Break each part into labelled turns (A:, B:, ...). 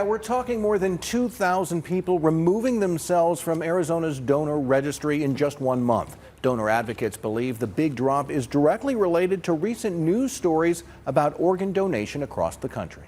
A: We're talking more than 2,000 people removing themselves from Arizona's donor registry in just 1 month. Donor advocates believe the big drop is directly related to recent news stories about organ donation across the country.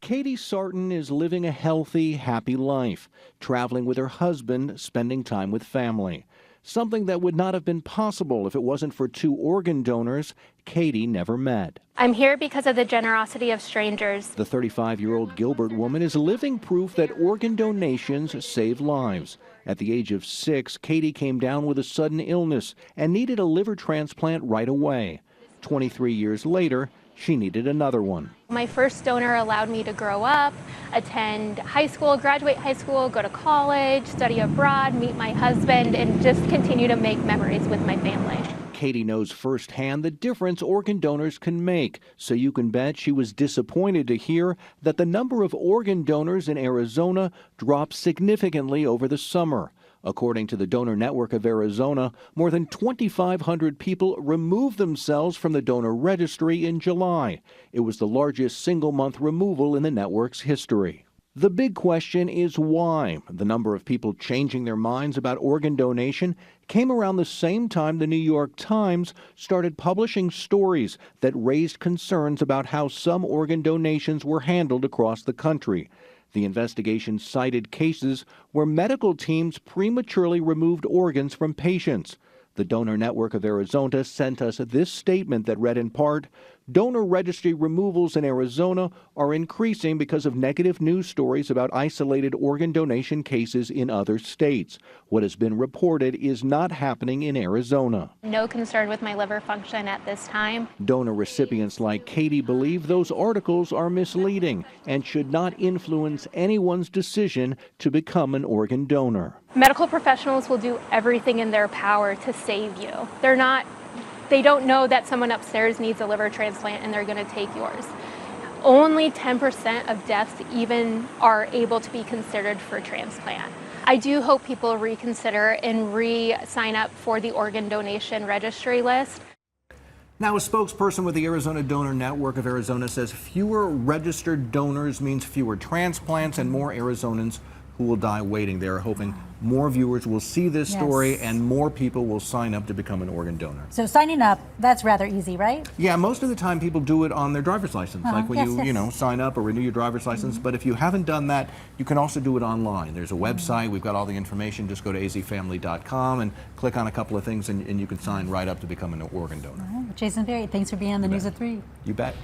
A: Katie Sarton is living a healthy, happy life, traveling with her husband, spending time with family. Something that would not have been possible if it wasn't for two organ donors Katie never met.
B: I'm here because of the generosity of strangers.
A: The 35-year-old Gilbert woman is living proof that organ donations save lives. At the age of 6, Katie came down with a sudden illness and needed a liver transplant right away. 23 years later, she needed another one.
B: My first donor allowed me to grow up, attend high school, graduate high school, go to college, study abroad, meet my husband, and just continue to make memories with my family.
A: Katie knows firsthand the difference organ donors can make, so you can bet she was disappointed to hear that the number of organ donors in Arizona dropped significantly over the summer. According to the Donor Network of Arizona, more than 2,500 people removed themselves from the donor registry in July. It was the largest single-month removal in the network's history. The big question is why. The number of people changing their minds about organ donation came around the same time the New York Times started publishing stories that raised concerns about how some organ donations were handled across the country. The investigation cited cases where medical teams prematurely removed organs from patients. The Donor Network of Arizona sent us this statement that read in part, "Donor registry removals in Arizona are increasing because of negative news stories about isolated organ donation cases in other states. What has been reported is not happening in Arizona."
B: No concern with my liver function at this time.
A: Donor recipients like Katie believe those articles are misleading and should not influence anyone's decision to become an organ donor.
B: Medical professionals will do everything in their power to save you. They don't know that someone upstairs needs a liver transplant and they're going to take yours. Only 10% of deaths even are able to be considered for transplant. I do hope people reconsider and re-sign up for the organ donation registry list.
A: Now, a spokesperson with the Arizona Donor Network of Arizona says fewer registered donors means fewer transplants and more Arizonans who will die waiting. They're hoping more viewers will see this story and more people will sign up to become an organ donor.
C: So signing up, that's rather easy, right?
A: Yeah, most of the time people do it on their driver's license, like when you sign up or renew your driver's license. But if you haven't done that, you can also do it online. There's a website. We've got all the information. Just go to azfamily.com and click on a couple of things and you can sign right up to become an organ donor.
C: Jason Berry, thanks for being on the News at 3.
A: You bet.